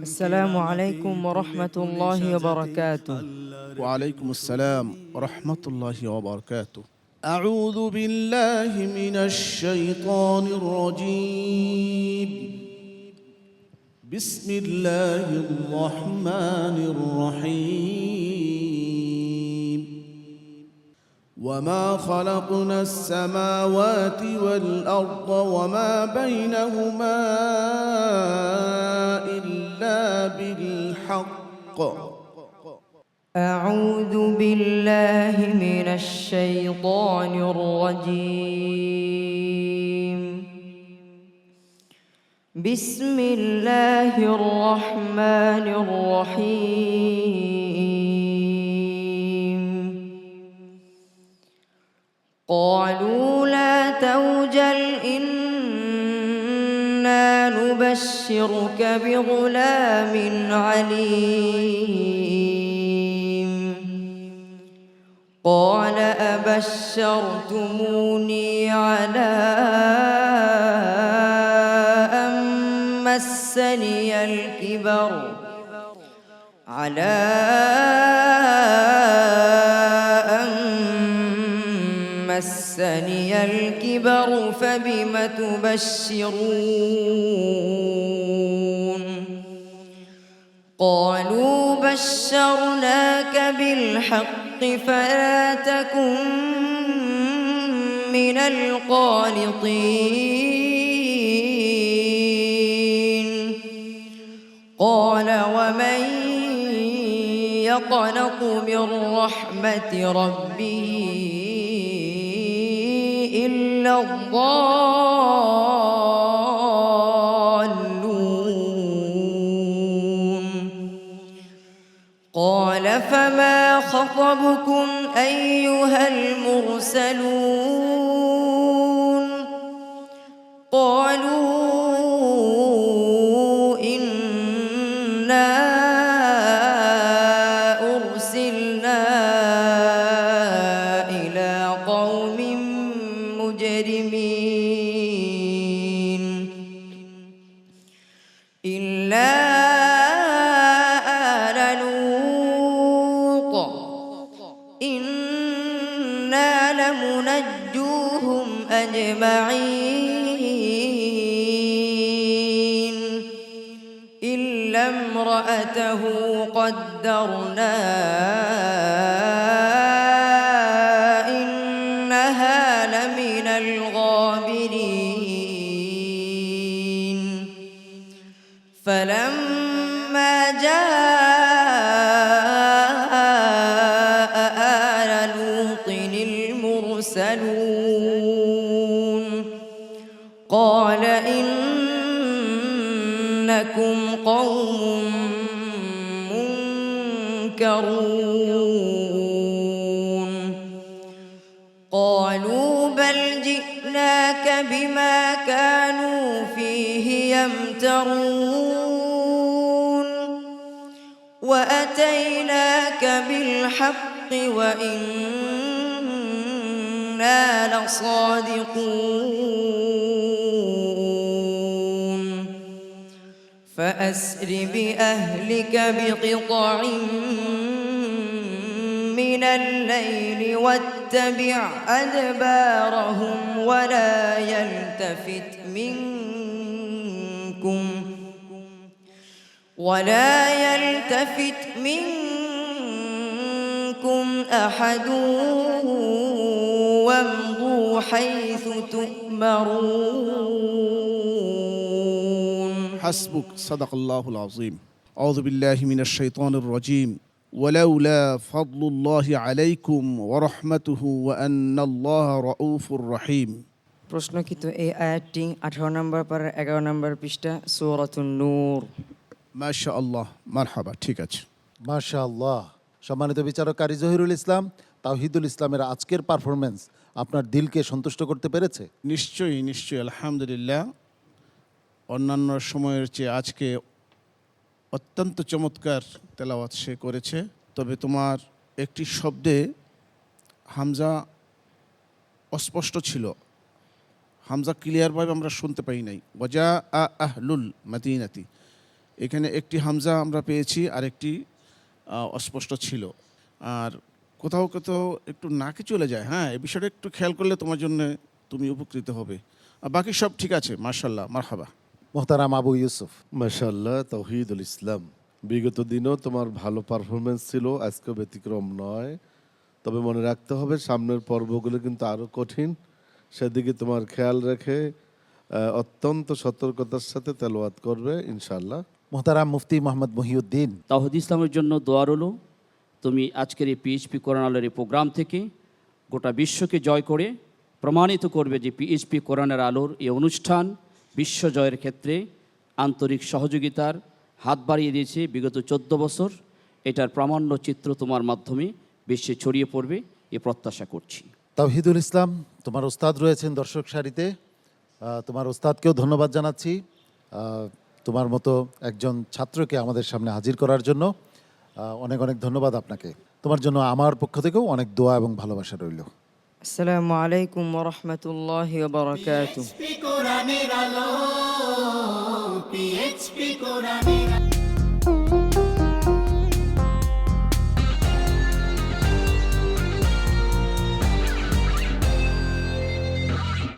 السلام عليكم ورحمة الله وبركاته. وعليكم السلام ورحمة الله وبركاته. أعوذ بالله من الشيطان الرجيم. بسم الله الرحمن الرحيم. وما خلقنا السماوات والأرض وما بينهما إلا بالحق. أعوذ بالله من الشيطان الرجيم. بسم الله الرحمن الرحيم. قالوا لا توجل إنا نبشرك بغلام عليم. قال أبشرتموني على أن مسني الكبر فبم تبشرون. قالوا بشرناك بالحق فلا تكن من القانطين. قال ومن يقنط من رحمة ربه إلا الضالون. قال فما خطبكم أيها المرسلون. قالوا إنا أرسلنا إلى قوم مجرمين إلا آل لوط إنا لمنجوهم أجمعين إلا امرأته قدرنا إنها لمن الغابرين. فلما جاء آل لوط المرسلون قال إنكم قوم منكرون. قالوا بل جئناك بما كانوا فيه يمترون وأتيناك بالحق وإنا لصادقون. فأسر بأهلك بقطع من الليل واتبع أدبارهم ولا يلتفت منكم أحد وامضوا حيث تؤمرون. حسبك صدق الله العظيم. أعوذ بالله من الشيطان الرجيم. ولولا فضل الله عليكم ورحمته وأن الله رؤوف رحيم. প্রশ্নকৃত এই আয়াতটি 18 নম্বর পারার 11 নম্বর পৃষ্ঠা সূরাতুন নূর। মাশাআল্লাহ, মারহাবা, ঠিক আছে। মাশাআল্লাহ। সম্মানিত বিচারক কারি জহিরুল ইসলাম, তাওহিদুল ইসলামের আজকের পারফরমেন্স আপনার দিলকে সন্তুষ্ট করতে পেরেছে? নিশ্চয়ই নিশ্চয়ই, আলহামদুলিল্লাহ। অন্যান্য সময়ের চেয়ে আজকে অত্যন্ত চমৎকার তেলাওয়াত সে করেছে। তবে তোমার একটি শব্দে হামজা অস্পষ্ট ছিল, হামজা ক্লিয়ারভাবে আমরা শুনতে পাই নাই। ওয়াজা আহলুল মাদিনাতি, এখানে একটি হামজা আমরা পেয়েছি, আর একটি অস্পষ্ট ছিল। আর কোথাও কোথাও একটু নাকে চলে যায়, হ্যাঁ, এই বিষয়টা একটু খেয়াল করলে তোমার জন্য তুমি উপকৃত হবে। আর বাকি সব ঠিক আছে, মাশাল্লাহ, মারহাবা। মোহতারাম আবু ইউসুফ। মাশাআল্লাহ, তাওহীদুল ইসলাম। বিগত দিনও তোমার ভালো পারফরমেন্স ছিল, আজকেও ব্যতিক্রম নয়। তবে মনে রাখতে হবে সামনের পর্বগুলো কিন্তু আরও কঠিন, সেদিকে তোমার খেয়াল রেখে অত্যন্ত সতর্কতার সাথে তেলাওয়াত করবে ইনশাআল্লাহ। মোহতারাম মুফতি মোহাম্মদ মহিউদ্দিন। তাওহীদ ইসলামের জন্য দোয়া রইলো। তুমি আজকের এই পিএইচপি কোরআন আলোর এই প্রোগ্রাম থেকে গোটা বিশ্বকে জয় করে প্রমাণিত করবে যে পিএইচপি কোরআনের আলোর এই অনুষ্ঠান বিশ্ব জয়ের ক্ষেত্রে আন্তরিক সহযোগিতার হাত বাড়িয়ে দিয়েছে বিগত 14 বছর। এটার প্রামাণ্য চিত্র তোমার মাধ্যমে বিশ্বে ছড়িয়ে পড়বে এ প্রত্যাশা করছি। তাওহিদুল ইসলাম, তোমার ওস্তাদ রয়েছেন দর্শক সারিতে, তোমার ওস্তাদকেও ধন্যবাদ জানাচ্ছি তোমার মতো একজন ছাত্রকে আমাদের সামনে হাজির করার জন্য। অনেক অনেক ধন্যবাদ আপনাকে। তোমার জন্য আমার পক্ষ থেকেও অনেক দোয়া এবং ভালোবাসা রইল। আসসালামু আলাইকুম ওয়া রাহমাতুল্লাহি ওয়া বারাকাতুহু। PHP কোরআনের আলো, PHP কোরআনের আলো।